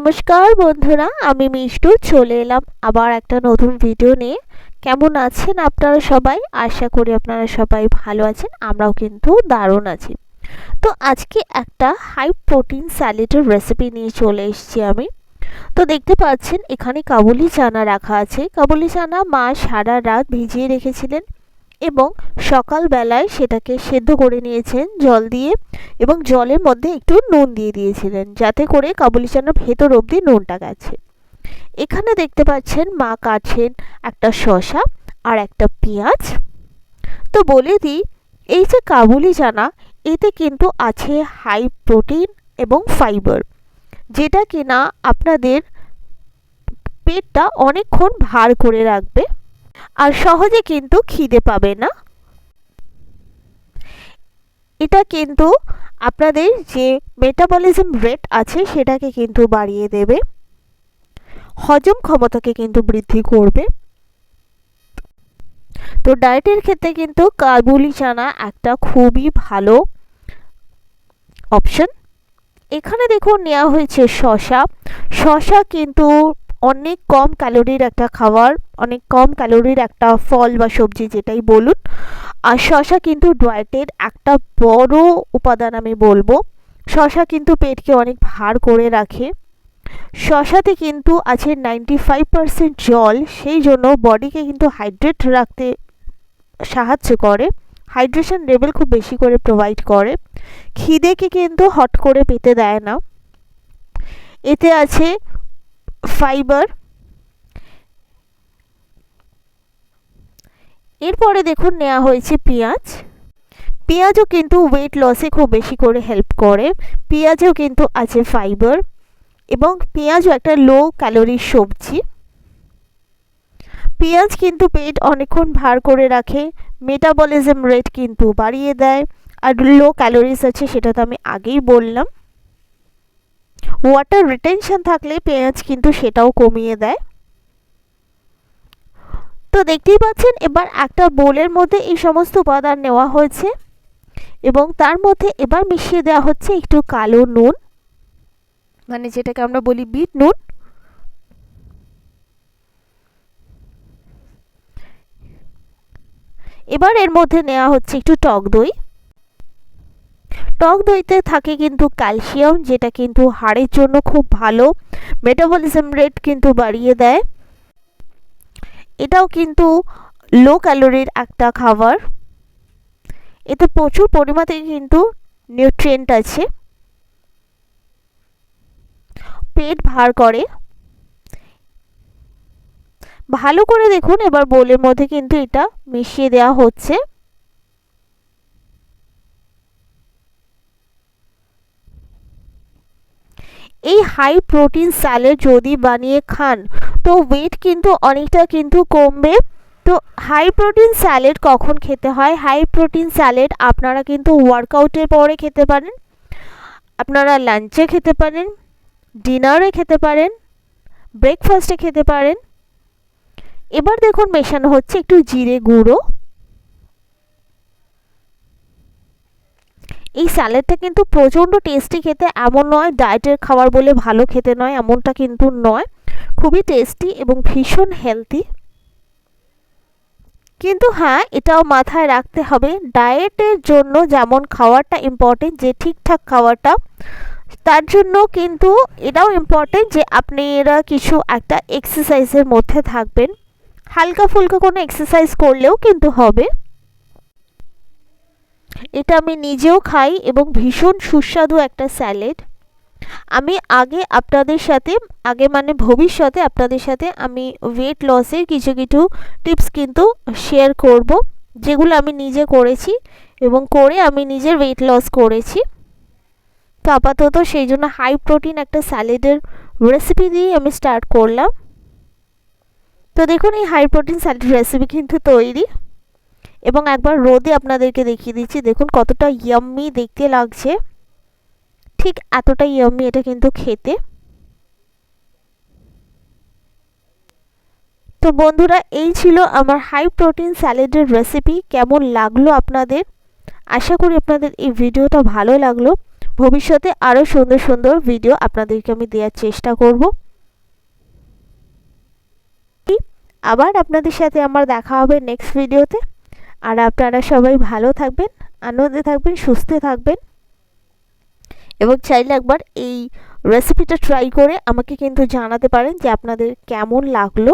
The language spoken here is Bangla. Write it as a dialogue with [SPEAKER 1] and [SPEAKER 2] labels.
[SPEAKER 1] নমস্কার বন্ধুরা, আমি মিষ্টু চলে এলাম আবার একটা নতুন ভিডিও নিয়ে। কেমন আছেন আপনারা সবাই? আশা করি আপনারা সবাই ভালো আছেন। আমরাও কিন্তু দারুণ আছি। তো আজকে একটা হাই প্রোটিন স্যালাডের রেসিপি নিয়ে চলে এসেছি আমি। তো দেখতে পাচ্ছেন এখানে কাবুলি চানা রাখা আছে। কাবুলি চানা মা সারা রাত ভিজিয়ে রেখেছিলেন এবং সকালবেলায় সেটাকে সেদ্ধ করে নিয়েছেন জল দিয়ে, এবং জলের মধ্যে একটু নুন দিয়ে দিয়েছিলেন যাতে করে কাবুলি চানার ভেতর অবধি নুনটা গেছে। এখানে দেখতে পাচ্ছেন মা কাটছেন একটা শসা আর একটা পেঁয়াজ। তো বলে দিই, এই যে কাবুলি চানা, এতে কিন্তু আছে হাই প্রোটিন এবং ফাইবার, যেটা কিনা আপনাদের পেটটা অনেকক্ষণ ভার করে রাখবে আর সহজে কিন্তু খিদে পাবে না। এটা কিন্তু আপনাদের যে মেটাবলিজম রেট আছে সেটাকে কিন্তু বাড়িয়ে দেবে, হজম ক্ষমতাকে কিন্তু বৃদ্ধি করবে। তো ডায়েটের ক্ষেত্রে কিন্তু কাবুলি চানা একটা খুবই ভালো অপশন। এখানে দেখুন নেওয়া হয়েছে শসা। শসা কিন্তু অনেক কম ক্যালোরির একটা খাবার, অনেক কম ক্যালোরির একটা ফল বা সবজি যেটাই বলুন। আর শসা কিন্তু ডায়েটের একটা বড় উপাদান আমি বলবো। শসা কিন্তু পেটকে অনেক ভার করে রাখে। শসাতে কিন্তু আছে 95% জল, সেই জন্য বডিকে কিন্তু হাইড্রেট রাখতে সাহায্য করে, হাইড্রেশন লেভেল খুব বেশি করে প্রোভাইড করে, খিদেকে কিন্তু হট করে পেতে দেয় না। এতে আছে ফাইবার। এরপরে দেখুন নেওয়া হয়েছে পেঁয়াজ। পেঁয়াজও কিন্তু ওয়েট লসে খুব বেশি করে হেল্প করে। পেঁয়াজেও কিন্তু আছে ফাইবার এবং পেঁয়াজও একটা লো ক্যালোরির সবজি। পেঁয়াজ কিন্তু পেট অনেকক্ষণ ভার করে রাখে, মেটাবলিজম রেট কিন্তু বাড়িয়ে দেয়, আর লো ক্যালোরিজ আছে সেটা তো আমি আগেই বললাম। ওয়াটার রিটেনশন থাকলে পেঁয়াজ কিন্তু সেটাও কমিয়ে দেয়। তো দেখতেই পাচ্ছেন এবার একটা বোলের মধ্যে এই সমস্ত উপাদান নেওয়া হয়েছে এবং তার মধ্যে এবার মিশিয়ে দেওয়া হচ্ছে একটু কালো নুন, মানে যেটাকে আমরা বলি বিট নুন। এবার এর মধ্যে নেওয়া হচ্ছে একটু টক দই। টক দইতে থাকে কিন্তু ক্যালসিয়াম, যেটা কিন্তু হাড়ের জন্য খুব ভালো, মেটাবলিজম রেট কিন্তু বাড়িয়ে দেয়। এটাও কিন্তু লো ক্যালোরির একটা খাবার, এতে প্রচুর পরিমাণে কিন্তু নিউট্রিয়েন্ট আছে, পেট ভার করে। ভালো করে দেখুন এবার বোলের মধ্যে কিন্তু এটা মিশিয়ে দেওয়া হচ্ছে। এই হাই প্রোটিন স্যালাড যদি বানিয়ে খান তো ওয়েট কিন্তু অনেকটা কিন্তু কমবে। তো হাই প্রোটিন স্যালাড কখন খেতে হয়? হাই প্রোটিন স্যালাড আপনারা কিন্তু ওয়ার্কআউটের পরে খেতে পারেন, আপনারা লাঞ্চে খেতে পারেন, ডিনারে খেতে পারেন, ব্রেকফাস্টে খেতে পারেন। এবার দেখুন মেশানো হচ্ছে একটু জিরে গুঁড়ো। এই স্যালাডটা কিন্তু প্রচণ্ড টেস্টি খেতে, এমন নয় ডায়েটের খাবার বলে ভালো খেতে নয়, এমনটা কিন্তু নয়, খুবই টেস্টি এবং ভীষণ হেলদি। কিন্তু হ্যাঁ, এটাও মাথায় রাখতে হবে ডায়েটের জন্য যেমন খাওয়ারটা ইম্পর্টেন্ট, যে ঠিকঠাক খাওয়াটা, তার জন্য কিন্তু এটাও ইম্পর্টেন্ট যে আপনারা কিছু একটা এক্সারসাইজের মধ্যে থাকবেন। হালকা ফুলকা কোনো এক্সারসাইজ করলেও কিন্তু হবে। এটা আমি নিজেও খাই এবং ভীষণ সুস্বাদু একটা স্যালাড। আমি আগে মানে ভবিষ্যতে আপনাদের সাথে আমি ওয়েট লসের কিছু কিছু টিপস কিন্তু শেয়ার করব, যেগুলো আমি নিজে করেছি এবং করে আমি নিজের ওয়েট লস করেছি। তো আপাতত সেই জন্য হাই প্রোটিন একটা স্যালাডের রেসিপি দিয়ে আমি স্টার্ট করলাম। তো দেখুন এই হাই প্রোটিন স্যালাড রেসিপি কিন্তু তৈরি, এবং একবার রোদে আপনাদেরকে দেখিয়ে দিচ্ছি, দেখুন কতটা ইয়াম্মি দেখতে লাগছে, ঠিক এতটা ইয়াম্মি এটা কিন্তু খেতে। তো বন্ধুরা, এই ছিল আমার হাই প্রোটিন স্যালাডের রেসিপি। কেমন লাগলো আপনাদের? আশা করি আপনাদের এই ভিডিওটা ভালো লাগলো। ভবিষ্যতে আরও সুন্দর সুন্দর ভিডিও আপনাদেরকে আমি দেওয়ার চেষ্টা করব। আবার আপনাদের সাথে আমার দেখা হবে নেক্সট ভিডিওতে। আর আপনারা সবাই ভালো থাকবেন, আনন্দে থাকবেন, সুস্থ থাকবেন এবং চাইলে একবার এই রেসিপিটা ট্রাই করে আমাকে কিন্তু জানাতে পারেন যে আপনাদের কেমন লাগলো।